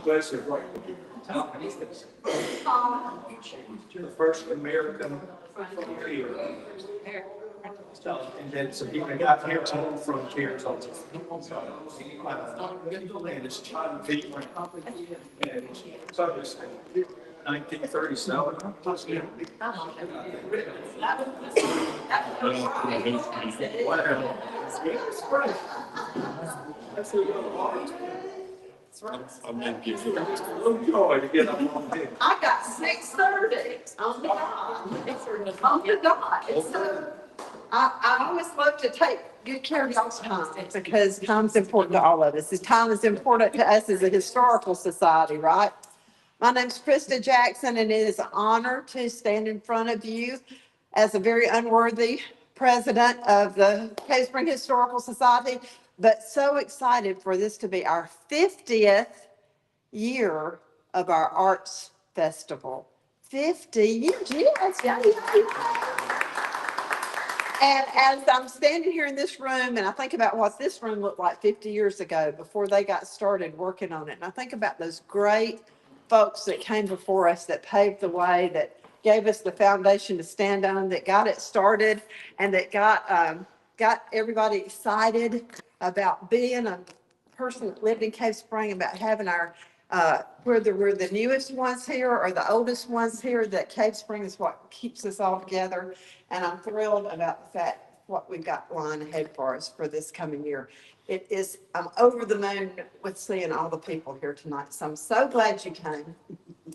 Bless you, right? The first American here. And then so he got here from here. And it's John V. And so it's 1937. I'm going to give you I got 6:30 on the dot. On the dot. So I always love to take good care of y'all's time because time's important to all of us. This time is important to us as a historical society, right? My name's Krista Jackson, and it is an honor to stand in front of you as a very unworthy president of the Cave Spring Historical Society, but so excited for this to be our 50th year of our arts festival. 50 years, yes, yeah. And as I'm standing here in this room and I think about what this room looked like 50 years ago before they got started working on it, and I think about those great folks that came before us that paved the way, that gave us the foundation to stand on, that got it started, and that got everybody excited about being a person that lived in Cave Spring, about having our whether we're the newest ones here or the oldest ones here, that Cave Spring is what keeps us all together. And I'm thrilled about the fact what we've got lying ahead for us for this coming year. I'm over the moon with seeing all the people here tonight. So I'm so glad you came.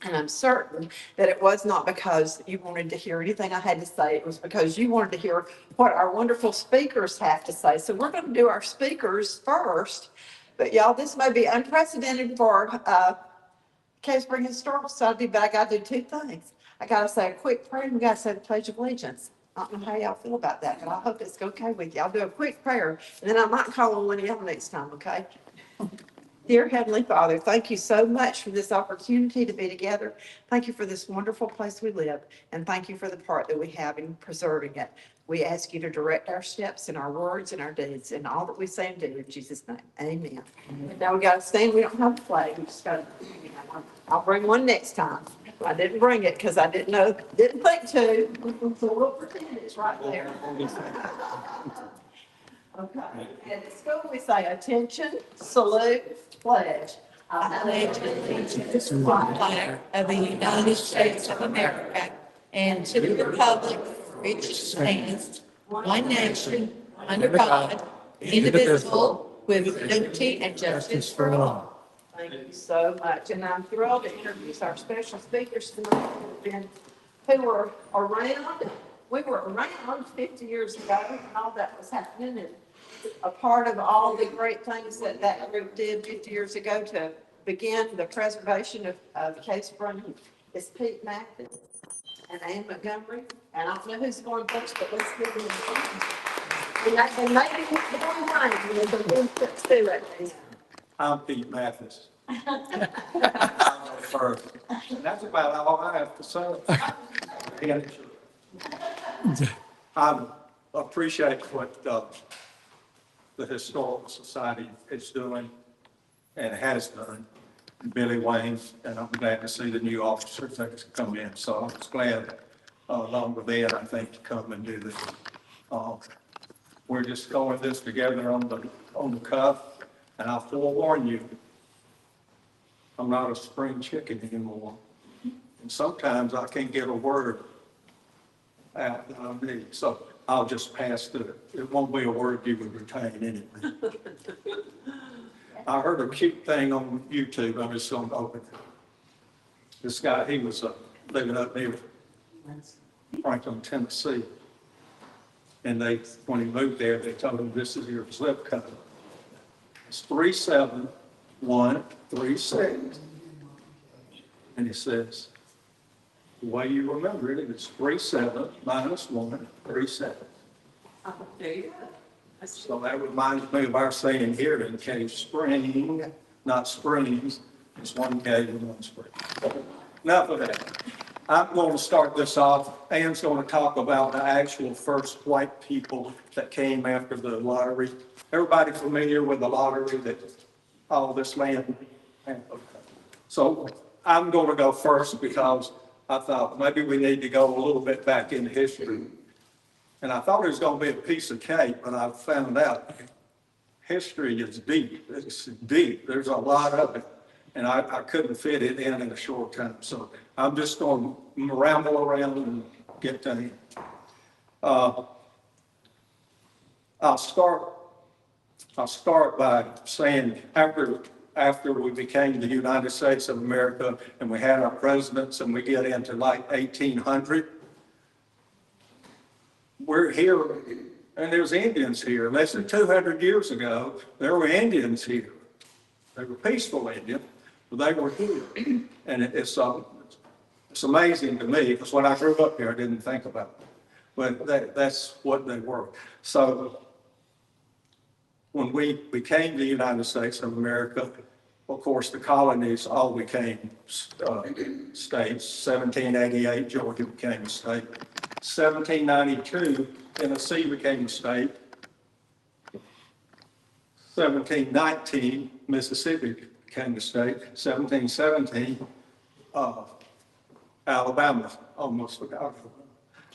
And I'm certain that it was not because you wanted to hear anything I had to say. It was because you wanted to hear what our wonderful speakers have to say. So we're going to do our speakers first. But y'all, this may be unprecedented for Cave Spring Historical Society, but I got to do two things. I got to say a quick prayer, and we got to say the Pledge of Allegiance. I don't know how y'all feel about that, but I hope it's okay with you. I'll do a quick prayer, and then I might call on one of y'all next time, okay? Dear Heavenly Father, thank you so much for this opportunity to be together. Thank you for this wonderful place we live, and thank you for the part that we have in preserving it. We ask you to direct our steps and our words and our deeds and all that we say and do in Jesus' name. Amen. Now we got to stand. We don't have a flag. We just got to. I'll bring one next time. I didn't bring it because I didn't think to. So we'll pretend it's right there. Okay. And at school we say attention, salute, pledge. I pledge allegiance to the flag of the United States of America and to the republic for which it stands, one nation, under God, indivisible, with liberty and justice for all. Thank you so much. And I'm thrilled to introduce our special speakers tonight who were around. We were around 50 years ago and all that was happening, and a part of all the great things that group did 50 years ago to begin the preservation of Cave Spring is Pete Mathis and Ann Montgomery. And I don't know who's going first, but let's give them a hand. And maybe one line, there's a good too at the end. I'm Pete Mathis. I'm first. That's about all I have to say. I appreciate what the Historical Society is doing and has done. Billy Wayne, and I'm glad to see the new officers that come in. So I was glad, along with Ed, I think, to come and do this. We're just throwing this together on the cuff, and I'll forewarn you, I'm not a spring chicken anymore. And sometimes I can't get a word out that I need. So I'll just pass through it. It won't be a word you would retain anyway. I heard a cute thing on YouTube. I'm just going to open it. This guy, he was living up near Franklin, Tennessee. And when he moved there, they told him, this is your zip code. It's 37136. And he says, the way you remember it, it's 37 minus 1, 37. There you go. So that reminds me of our saying here in Cave Spring, not Springs. It's one cave and one spring. Enough of that. I'm going to start this off. Ann's going to talk about the actual first white people that came after the lottery. Everybody familiar with the lottery, that all this land So I'm going to go first because I thought maybe we need to go a little bit back in history. And I thought it was going to be a piece of cake, but I found out history is deep. It's deep. There's a lot of it. And I couldn't fit it in a short time. So I'm just going to ramble around and get to it. I'll start by saying after we became the United States of America and we had our presidents and we get into like 1800, we're here and there's Indians here. Less than 200 years ago, there were Indians here. They were peaceful Indians, but they were here. And it's amazing to me because when I grew up here, I didn't think about it. But that's what they were. So when we became the United States of America, of course, the colonies all became states. 1788, Georgia became a state. 1792, Tennessee became a state. 1719, Mississippi became a state. 1717, Alabama, almost forgot.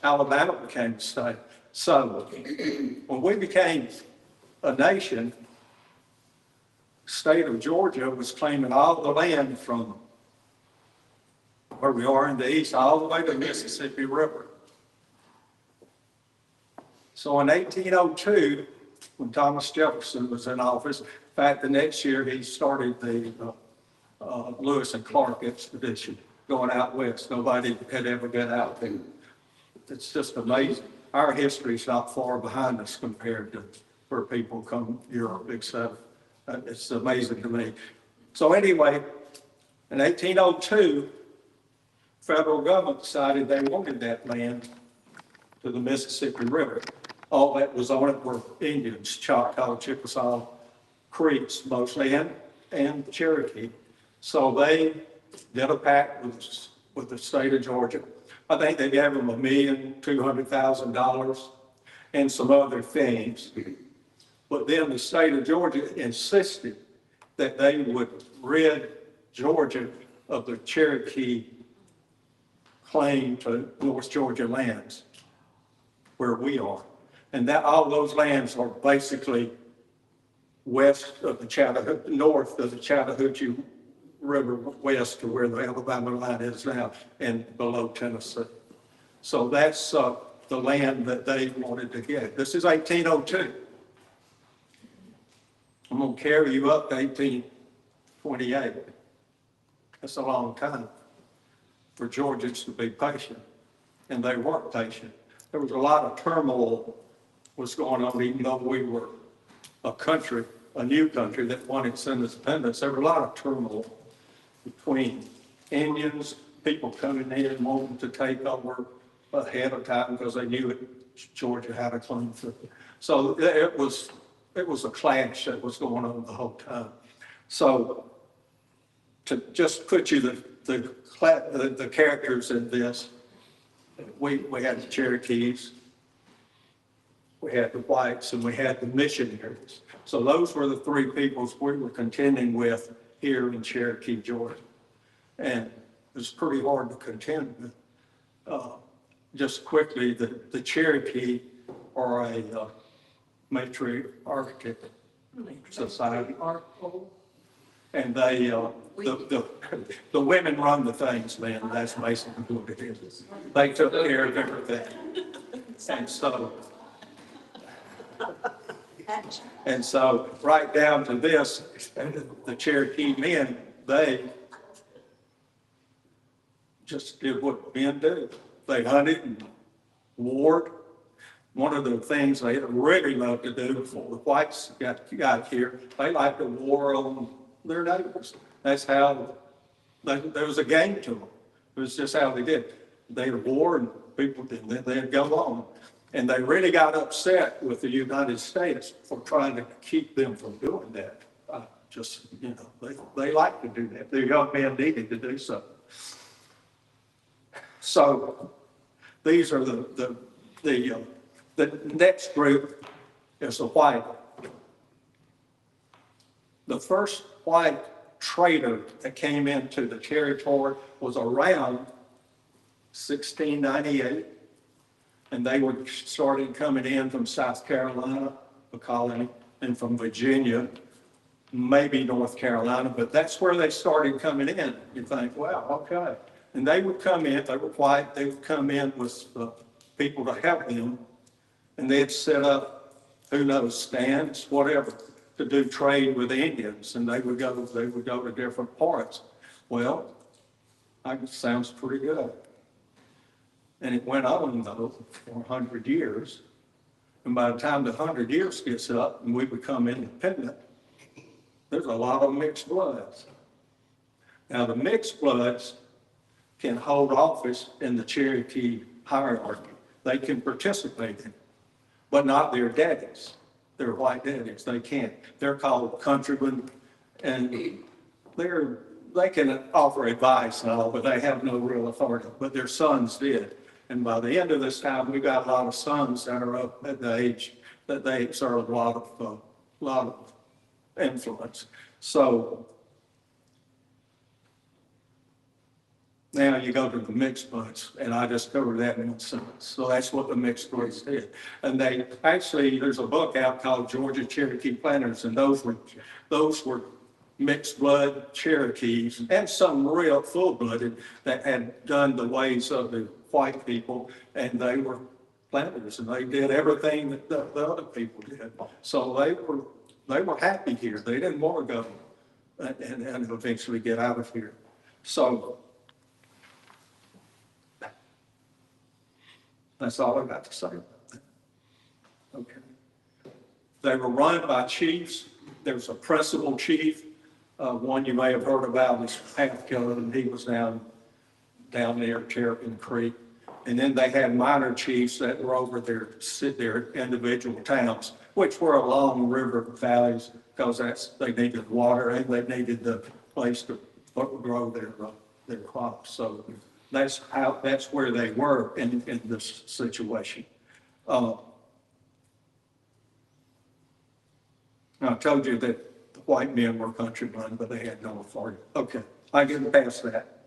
Alabama became a state. So when we became a nation, state of Georgia was claiming all the land from where we are in the east all the way to the Mississippi River. So in 1802, when Thomas Jefferson was in office, in fact, the next year he started the Lewis and Clark expedition going out west. Nobody had ever been out there. It's just amazing. Our history is not far behind us compared to where people come Europe, etc. It's amazing to me. So anyway, in 1802, federal government decided they wanted that land to the Mississippi River. All that was on it were Indians, Choctaw, Chickasaw, Creeks mostly, and Cherokee. So they did a pact with the state of Georgia. I think they gave them $1,200,000 and some other things. But then the state of Georgia insisted that they would rid Georgia of the Cherokee claim to North Georgia lands, where we are. And that all those lands are basically west of the Chattahoochee, north of the Chattahoochee River, west to where the Alabama line is now, and below Tennessee. So that's the land that they wanted to get. This is 1802. I'm going to carry you up to 1828. That's a long time for Georgians to be patient, and they weren't patient. There was a lot of turmoil was going on, even though we were a country, a new country that wanted its independence. There was a lot of turmoil between Indians, people coming in wanting to take over ahead of time because they knew Georgia had a claim to it. So it was a clash that was going on the whole time. So to just put you the characters in this, we had the Cherokees, we had the whites, and we had the missionaries. So those were the three peoples we were contending with here in Cherokee, Georgia. And it was pretty hard to contend with. Just quickly, the Cherokee are a matriarchal society. And they, the women run the things, man. That's basically what it is. They took care of everything. And so right down to this, the Cherokee men, they just did what men do. They hunted and warred. One of the things they really loved to do before the whites got here, they liked to war on their neighbors. That's how, there was a game to them. It was just how they did. They'd war and people didn't, they'd go on. And they really got upset with the United States for trying to keep them from doing that. They like to do that. The young men needed to do so. So these are the next group is the white. The first white trader that came into the territory was around 1698. And they were started coming in from South Carolina, a colony, and from Virginia, maybe North Carolina, but that's where they started coming in. You think, wow, okay. And they would come in, they were white, they would come in with people to help them, and they'd set up, who knows, stands, whatever, to do trade with the Indians, and they would go to different parts. Well, sounds pretty good. And it went on, though, for 100 years. And by the time the 100 years gets up and we become independent, there's a lot of mixed bloods. Now, the mixed bloods can hold office in the Cherokee hierarchy. They can participate in it, but not their daddies. Their white daddies, they can't. They're called countrymen, and they can offer advice and all, but they have no real authority. But their sons did. And by the end of this time, we've got a lot of sons that are up at the age that they exert a lot of influence. So now you go to the mixed bloods, and I just covered that in one sentence. So that's what the mixed bloods did. And they actually, there's a book out called Georgia Cherokee Planters, and those were mixed blood Cherokees and some real full-blooded that had done the ways of the white people, and they were planters, and they did everything that the other people did. So they were happy here. They didn't want to go and eventually get out of here. So that's all I got to say about that. Okay. They were run by chiefs. There's a principal chief. One you may have heard about is Path Killer, and he was down near Terrapin Creek. And then they had minor chiefs that were over their individual towns, which were along river valleys, because they needed water and they needed the place to grow their crops. So that's where they were in this situation. I told you that the white men were countrymen, but they had no authority. Okay, I get past that.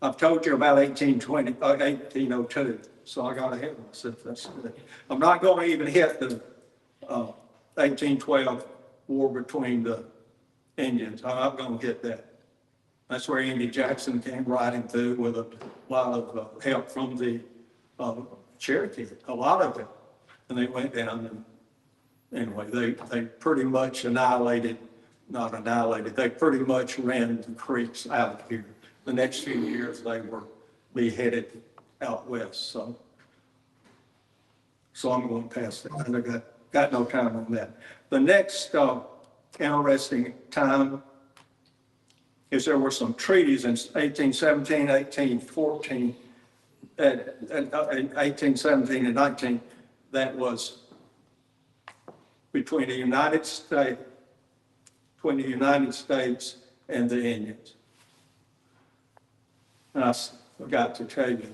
I've told you about 1802, so I got ahead of myself. That's good. I'm not going to even hit the 1812 war between the Indians. I'm not going to hit that. That's where Andy Jackson came riding through with a lot of help from the Cherokee, a lot of it. And they went down and anyway, they pretty much they pretty much ran the creeks out here. The next few years, they were beheaded out west. So I'm going to pass that. And I got no time on that. The next interesting time is there were some treaties in 1817, 1814, 1817 and 19 that was between the United States and the Indians. And I forgot to tell you,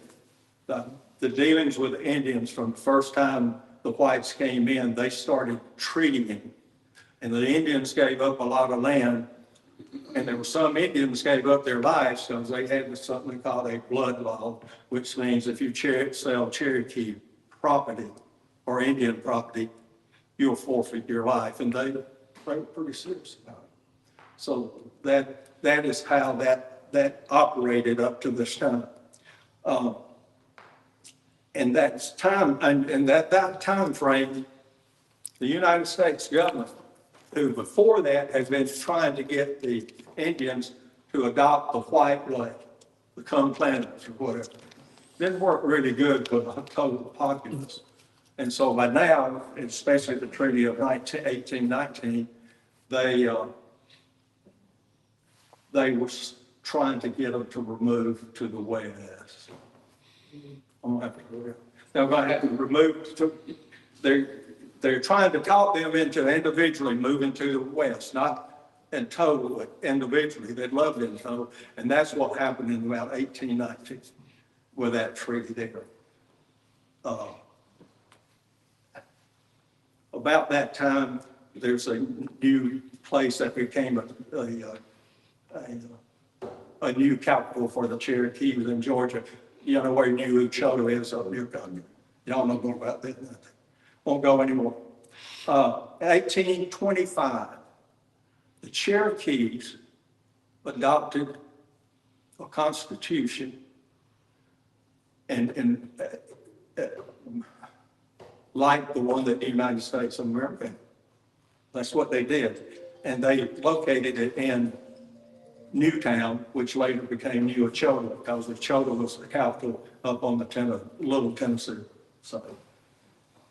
the dealings with the Indians from the first time the whites came in, they started treating. And the Indians gave up a lot of land, and there were some Indians gave up their lives because they had something called a blood law, which means if you sell Cherokee property or Indian property, you'll forfeit your life. And they were pretty serious about it. So that is how that operated up to this time. And that's time, and that time frame, the United States government, who before that had been trying to get the Indians to adopt the white way, become planters or whatever, didn't work really good for the total populace. And so by now, especially the Treaty of 1819, they were trying to get them to remove to the West. I'm gonna have to go there. They're going to have to remove. They're trying to talk them into individually moving to the West, not in total, but individually. They'd love it in total, and that's what happened in about 1819 with that treaty there. About that time, there's a new place that became a a new capital for the Cherokees in Georgia. You know where New Choto is up near Gunga. Y'all know more about that. Won't go anymore. 1825, the Cherokees adopted a constitution and like the one that the United States of America had. That's what they did. And they located it in Newtown, which later became New Echota, because Echota was the capital up on the Little Tennessee side.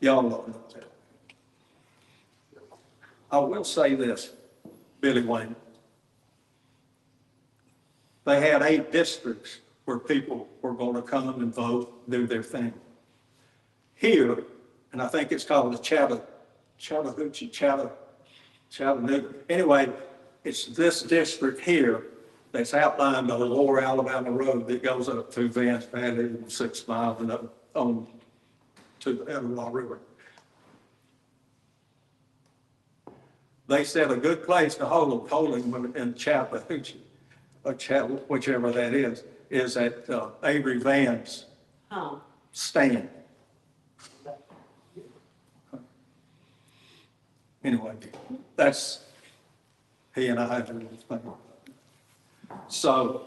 Y'all know that. I will say this, Billy Wayne. They had 8 districts where people were going to come and vote, do their thing. Here, and I think it's called the Chattanooga. Anyway, it's this district here that's outlined on the Lower Alabama Road that goes up through Vance Valley, 6 miles, and up on to the Etowah River. They said a good place to hold them in Chattahoochee, or whichever that is at Avery Van's stand. Anyway, that's, he and I had a little thing. So,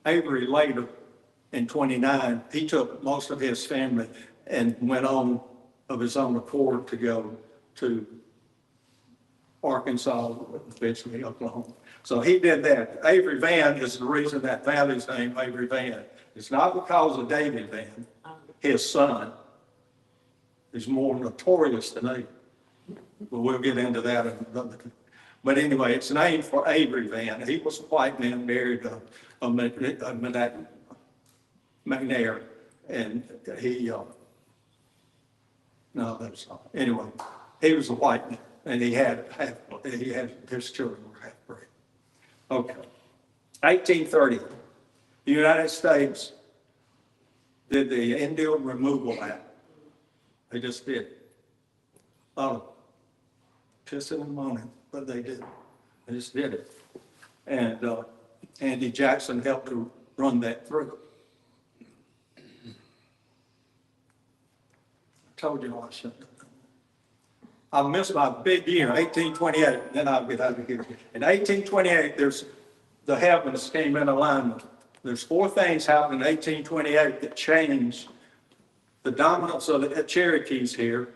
Avery later, in 29, he took most of his family and went on of his own accord to go to Arkansas, eventually Oklahoma. So he did that. Avery Van is the reason that valley's named Avery Van. It's not because of David Van, his son is more notorious than Avery. But we'll get into that in another time. But anyway, it's named for Avery Van. He was a white man, married a McNair, and he, no, that's not. Anyway, he was a white man, and he had his children were half-breed. Okay. 1830, the United States did the Indian Removal Act. They just did. A lot of pissing and moaning, but they did. They just did it. And Andy Jackson helped to run that through. I told you I shouldn't have done that. I missed my big year, 1828, then I'll get out of here. In 1828, the heavens came in alignment. There's 4 things happened in 1828 that changed the dominance of the Cherokees here,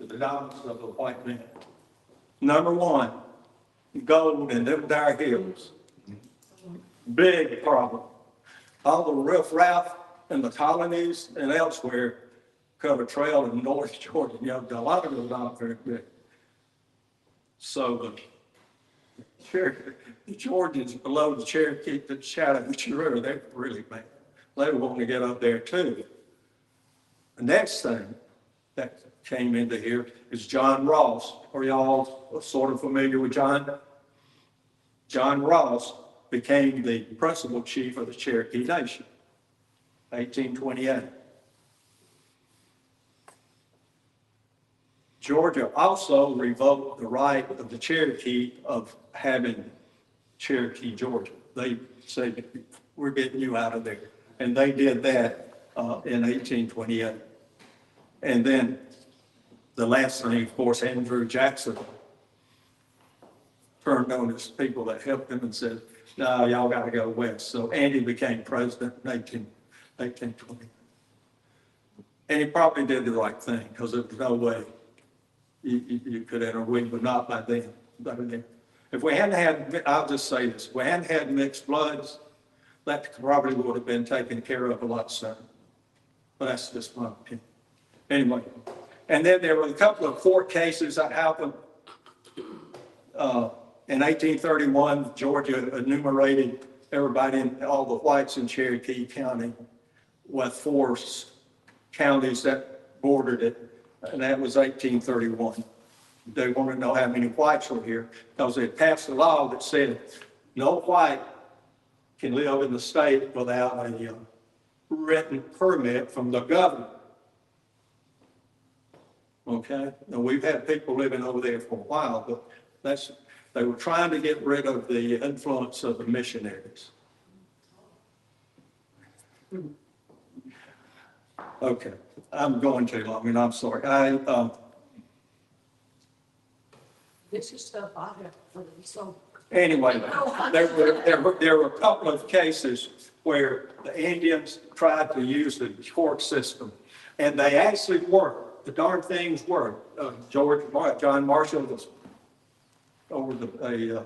the dominance of the white man. Number 1, gold in them dire hills. Big problem. All the riffraff in the colonies and elsewhere cut a trail in North Georgia. You know, a lot of it was not very big. So the Georgians below the Cherokee, the Chattahoochee River, they're really bad. They were wanting to get up there too. The next thing that came into here is John Ross. Are y'all sort of familiar with John? John Ross became the principal chief of the Cherokee Nation, 1828. Georgia also revoked the right of the Cherokee of having Cherokee, Georgia. They said, we're getting you out of there. And they did that in 1828. And then the last thing, of course, Andrew Jackson turned on his people that helped him and said, no, y'all got to go west. So Andy became president in 1820. And he probably did the right thing, because there was no way you could interwing, but not by then. If we hadn't had, I'll just say this, if we hadn't had mixed bloods, that probably would have been taken care of a lot sooner. But that's just my opinion. Anyway, and then there were a couple of court cases that happened. In 1831, Georgia enumerated everybody, all the whites in Cherokee County, with 4 counties that bordered it, and that was 1831. They wanted to know how many whites were here, because they passed a law that said no white can live in the state without a written permit from the governor. Okay, and we've had people living over there for a while, but They were trying to get rid of the influence of the missionaries. Okay, I'm going too long, and I'm sorry. This is stuff I have for them, so. Anyway, there were a couple of cases where the Indians tried to use the court system, and they actually worked. The darn things worked. John Marshall was over the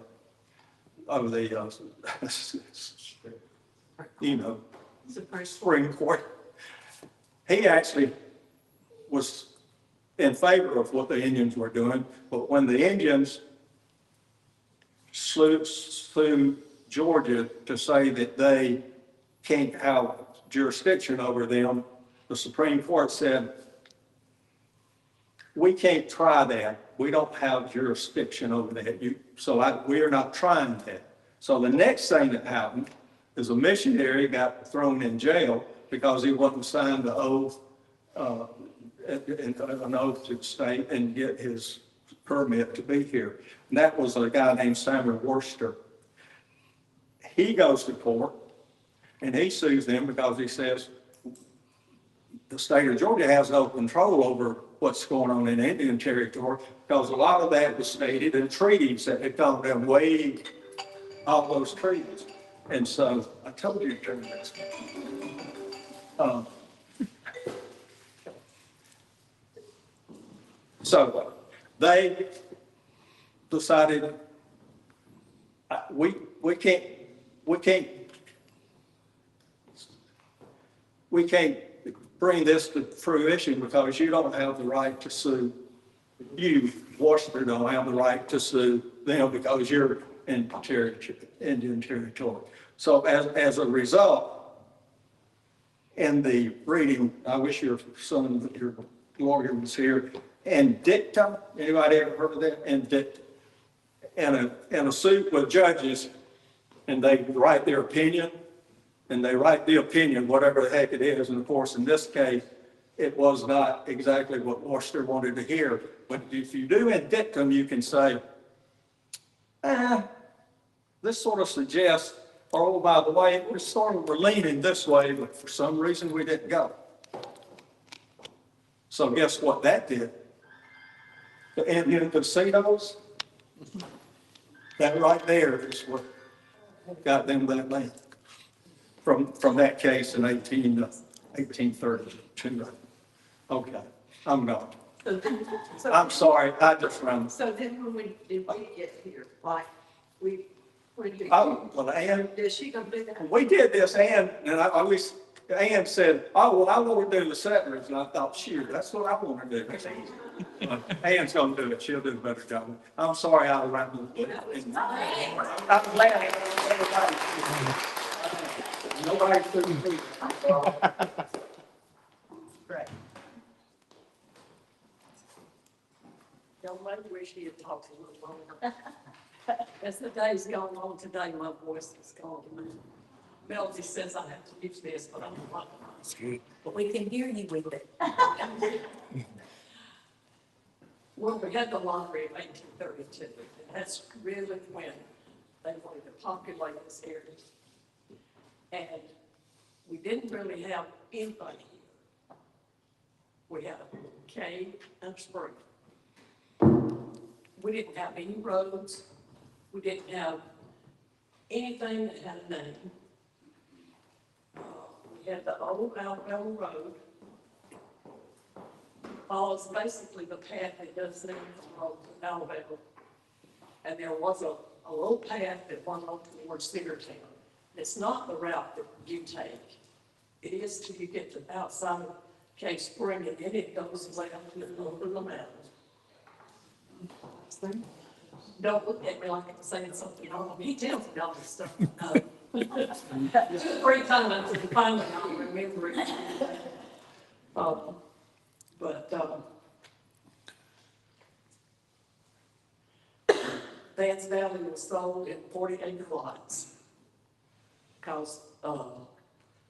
Supreme Court. He actually was in favor of what the Indians were doing, but when the Indians sued Georgia to say that they can't have jurisdiction over them, the Supreme Court said, we can't try that. We don't have jurisdiction over that. We are not trying that. So the next thing that happened is a missionary got thrown in jail because he wouldn't sign the oath, an oath to stay and get his permit to be here. And that was a guy named Samuel Worcester. He goes to court and he sues them because he says the state of Georgia has no control over what's going on in Indian territory because a lot of that was stated in treaties that had come and waived all those treaties. And so I told you to turn this. So they decided we can't bring this to fruition because you don't have the right to sue. You, Washington, don't have the right to sue them because you're in Indian territory. So as a result, in the reading, I wish your lawyer was here, and dictum, anybody ever heard of that? And dictum. In a suit with judges, and they write their opinion, and they write the opinion, whatever the heck it is. And of course, in this case, it was not exactly what Worcester wanted to hear. But if you do in dictum, you can say, this sort of suggests, oh, by the way, we're leaning this way, but for some reason we didn't go. So guess what that did? The Indian casinos, that right there is what got them that land from that case in 1832. Okay, I'm gone. I'm sorry, I just ran. So then when did we get here? Like, Oh, well, Ann, is she gonna do that? we did this, Ann said, oh, well, I want to do the settlers. And I thought, shoot, that's what I want to do. That's easy. Ann's going to do it. She'll do a better job. I'm sorry I rambled. I'm glad nobody couldn't me. Great. Young lady, wish he had talked a little longer. As the day's going on today, my voice is gone. Melody says I have to use this, but I'm not. But we can hear you with it. Well, we had the lottery in 1832, and that's really when they wanted to populate this area. And we didn't really have anybody here. We had a cave and a spring. We didn't have any roads. We didn't have anything that had a name. We had the old Alabama Road. Follows basically the path that goes down from Alabama. And there was a little path that went on towards Cedartown. It's not the route that you take. It is till you get to the outside of Cave Spring, and then it goes down to the middle of the mountain. Don't look at me like I'm saying something wrong. He tells me all this stuff. No. 3 times and finally I remember it. Vance Valley was sold in 40-acre lots because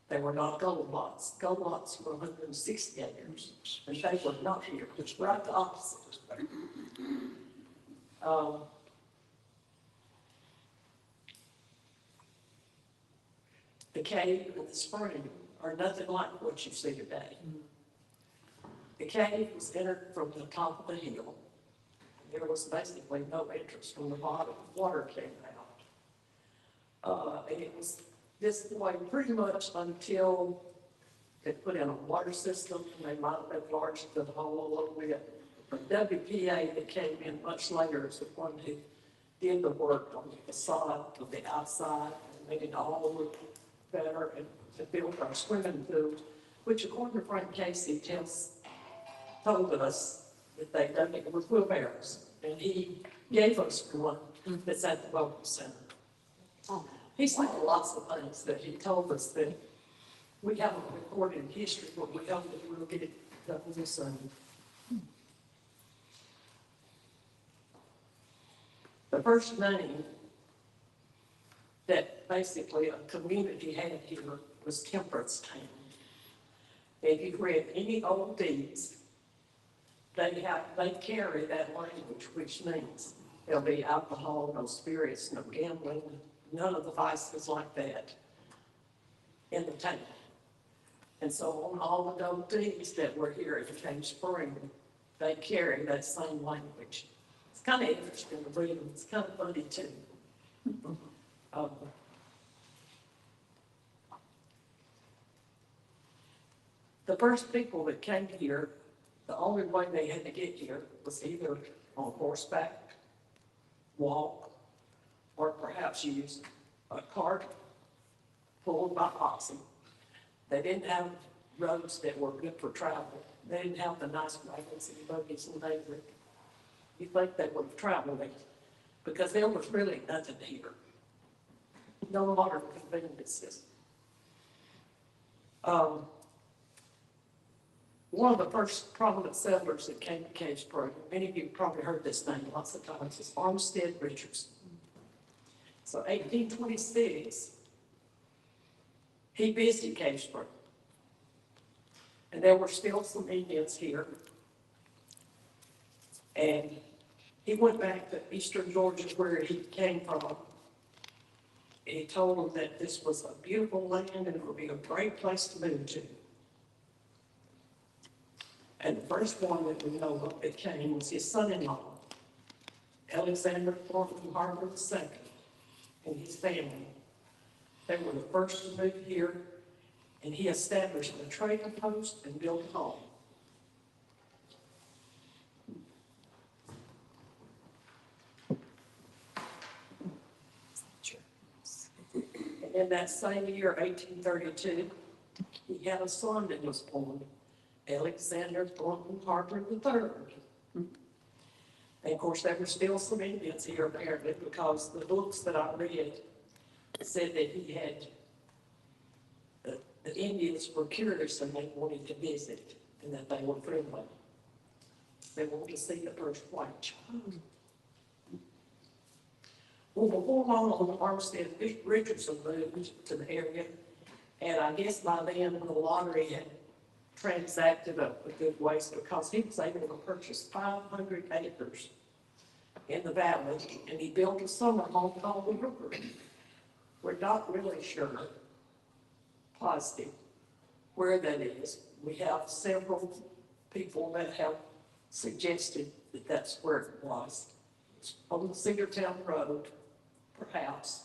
they were not gold lots. Gold lots were 160 acres, and they were not here. It's right the opposite. the cave and the spring are nothing like what you see today. The cave was entered from the top of the hill. There was basically no entrance from the bottom. Water came out. And it was this way pretty much until they put in a water system, and they might have enlarged the hole a little bit. But WPA that came in much later is the one who did the work on the facade of the outside and made it all look better and to build our swimming pool, which according to Frank Casey told us that they done it with wheelbarrows. And he gave us one that's at the Welcome Center. He's like lots of things that he told us that we haven't recorded in history, but we hope that we'll get it done soon. The first name that basically a community had here was Temperance Town. If you've read any old deeds, they carry that language, which means there'll be alcohol, no spirits, no gambling, none of the vices like that in the town. And so on all the old deeds that were here at Cave Spring, they carry that same language. It's kind of interesting to read them. It's kind of funny too. The first people that came here, the only way they had to get here was either on horseback, walk, or perhaps use a cart pulled by oxen. They didn't have roads that were good for travel. They didn't have the nice wagons and buggies and things that you think they were traveling because there was really nothing here. No modern conveniences. One of the first prominent settlers that came to Cave Spring, many of you probably heard this name lots of times, is Armstead Richardson. So 1826, he visited Cave Spring. And there were still some Indians here. And he went back to eastern Georgia where he came from. And he told them that this was a beautiful land and it would be a great place to move to. And the first one that we know of that came was his son-in-law, Alexander Thornton Harper II, and his family. They were the first to move here, and he established a trading post and built a home. And in that same year, 1832, he had a son that was born, Alexander Thornton Harper III. And of course, there were still some Indians here apparently because the books that I read said that he had, the Indians were curious and they wanted to visit and that they were friendly. They wanted to see the first white child. Well, before long, Armstead Richardson moved to the area, and I guess by then the lottery had transacted a good ways because he was able to purchase 500 acres in the valley, and he built a summer home called the Rookery. We're not really sure, positive, where that is. We have several people that have suggested that that's where it was. It's on the Cedartown Road, perhaps.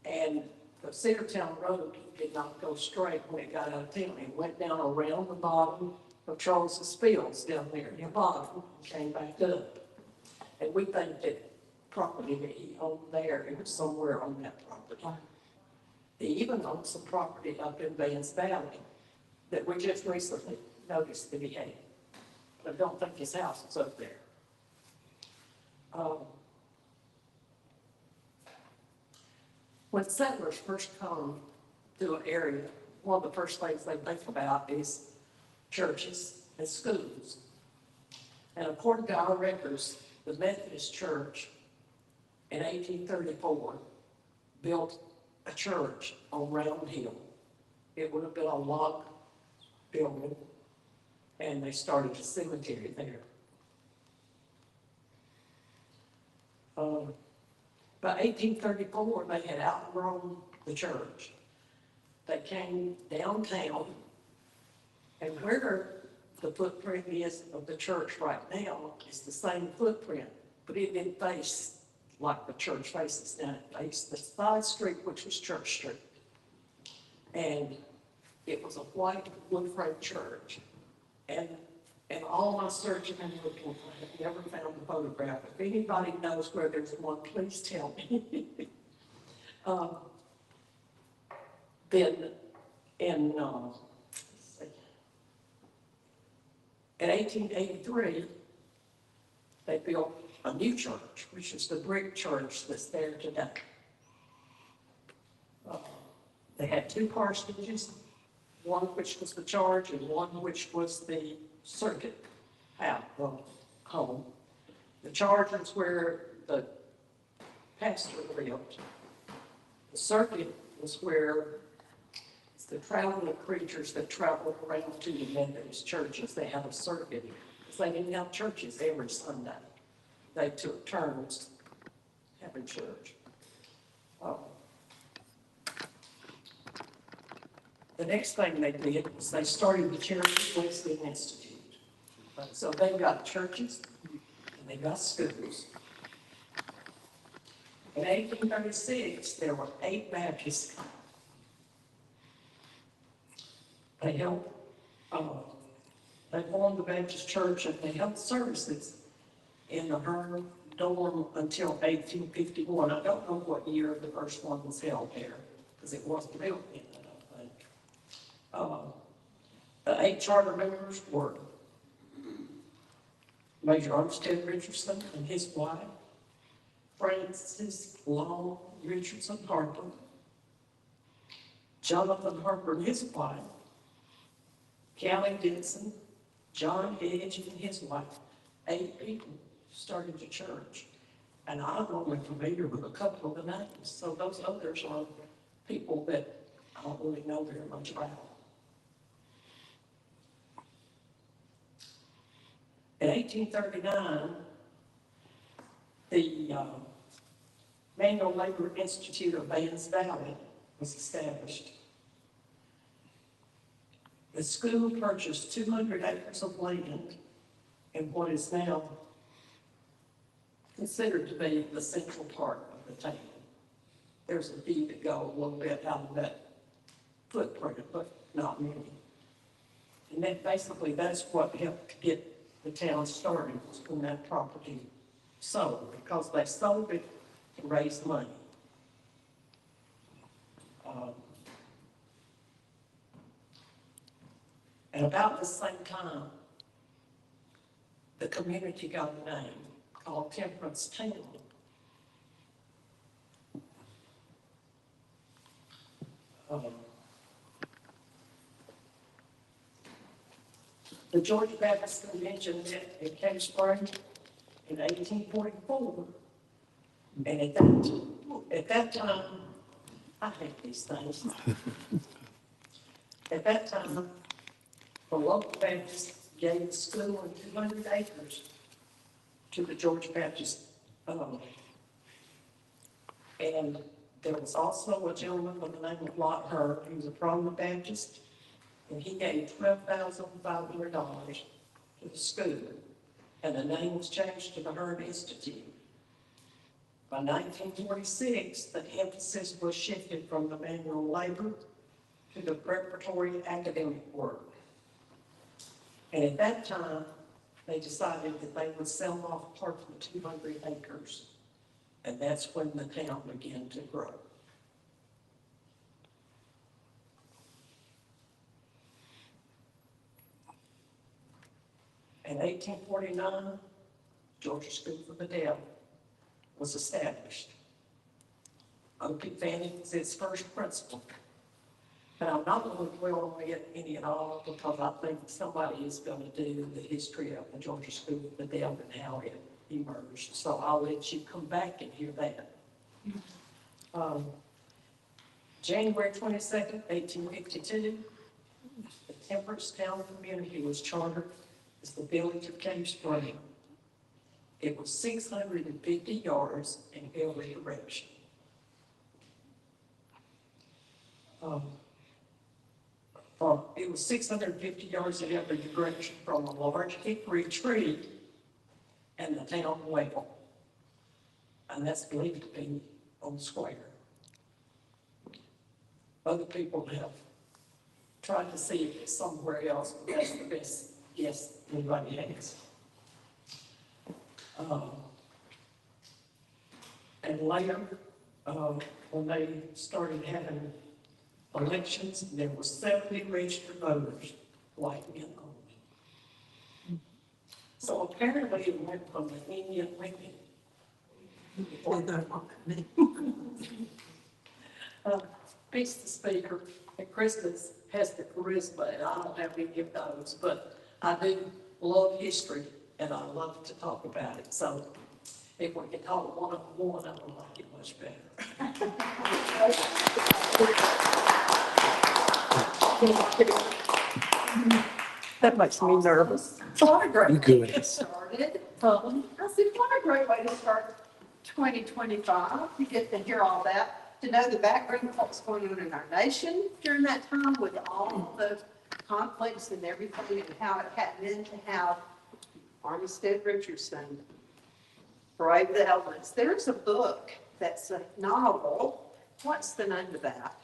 And the Cedartown Road did not go straight when it got out of town. It went down around the bottom of Charles's Fields down there near the bottom, came back up. And we think that property that he owned there, it was somewhere on that property. He even owned some property up in Vance Valley that we just recently noticed that he had. But I don't think his house is up there. When settlers first come to an area, one of the first things they think about is churches and schools. And according to our records, the Methodist Church in 1834 built a church on Round Hill. It would have been a log building, and they started a cemetery there. By 1834, they had outgrown the church. They came downtown, and where the footprint is of the church right now is the same footprint, but it didn't face like the church faces now. It faced the side street, which was Church Street. And it was a white wood frame church. And all my searching and looking, I have never found the photograph. If anybody knows where there's one, please tell me. Then in, let's see, in 1883, they built a new church, which is the brick church that's there today. They had two parsonages, one which was the church and one which was the circuit home. The church is where the pastor lived. The circuit was where the traveling preachers that traveled around to the Methodist churches, they had a circuit. Because they didn't have churches every Sunday. They took turns having church. The next thing they did was they started the Cherokee Wesley Institute. So they got churches and they got schools. In 1836, there were 8 Baptists. They helped, they formed the Baptist Church and they held services in the Hearn dorm until 1851. I don't know what year the first one was held there, because it wasn't built yet, I don't think. The 8 charter members were Major Armstead Richardson and his wife, Francis Long Richardson Harper, Jonathan Harper and his wife, Callie Denson, John Edge and his wife. 8 people started the church. And I'm only familiar with a couple of the names, so those others are people that I don't really know very much about. In 1839, the Manual Labor Institute of Vans Valley was established. The school purchased 200 acres of land in what is now considered to be the central part of the town. There's a few that go a little bit out of that footprint, but not many. And that basically, that's what helped get the town started, was when that property sold, because they sold it to raise money. And about the same time, the community got a name called Temperance Town. The Georgia Baptist Convention met in Cave Spring in 1844. And at that time, I hate these things. At that time, the local Baptists gave the school and 200 acres to the Georgia Baptist. And there was also a gentleman by the name of Lot Hurd, he was a prominent Baptist, and he gave $12,500 to the school, and the name was changed to the Hurd Institute. By 1946, the emphasis was shifted from the manual labor to the preparatory academic work. And at that time, they decided that they would sell off part of the 200 acres. And that's when the town began to grow. In 1849, Georgia School for the Deaf was established. Opie Fanning was its first principal. And I'm not going to dwell on it any at all, because I think somebody is going to do the history of the Georgia School for the Deaf and how it emerged. So I'll let you come back and hear that. January 22nd, 1852, the Temperance Town community was chartered as the village of Cave Spring. It was 650 yards in every direction. It was 650 yards in every direction from a large hickory tree and the town well. And that's believed to be on the square. Other people have tried to see if it's somewhere else, but that's the best guess anybody has. And later, when they started having elections, there were 70 registered voters, white men only. So apparently it went from the Indian women. Speaks the speaker, and Christmas has the charisma, and I don't have any of those, but I do love history, and I love to talk about it, so if we can talk one-on-one, I would like it much better. That makes me nervous. What a great way to get started. I said, what a great way to start 2025. You get to hear all that, to know the background of what's going on in our nation during that time with all the conflicts and everything and how it happened to have Armistead Richardson brave the elements. There's a book that's a novel. What's the name of that?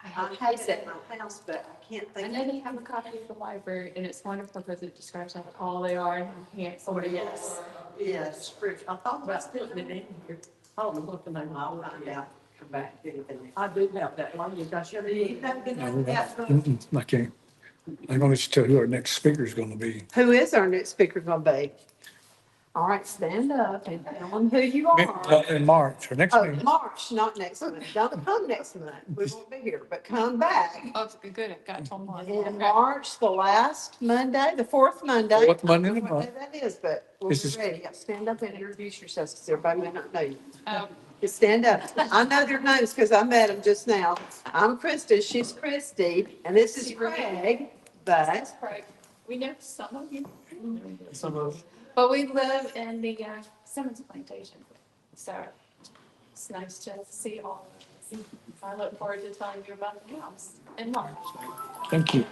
I have it at my house, but I can't I think. know they have a copy at the library, and it's wonderful because it describes how tall they are and can't sort of. Yes, yes, Rich, I thought about putting it in here. I don't know what the name I'll of find it is. out, come back to anything. I do have that one, you got your. I can't. I'm gonna just tell who our next speaker is gonna be. Who is our next speaker gonna be? All right, stand up and tell them who you are. In March, our next Oh, meeting. March, not next month. Don't come next month. We won't be here, but come back. Oh, it's good. It got told me. In March, the last Monday, the fourth Monday. Fourth Monday of the I don't know month. what day that is, but we'll This be is- ready. Stand up and introduce yourselves, because everybody may not know you. Oh, Just stand up. I know their names because I met them just now. I'm Krista, she's Christy, and this is Greg, that's but right. We know some of you, Some of, but we live in the Simmons Plantation. So it's nice to see all of you. I look forward to telling you about the house in March. thank you.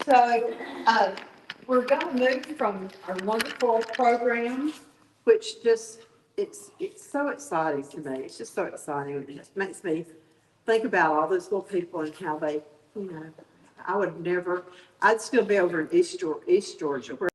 so, we're gonna move from our wonderful program, which just, it's so exciting to me. It's just so exciting. It just makes me think about all those little people and how they, I would never, I'd still be over in East Georgia, where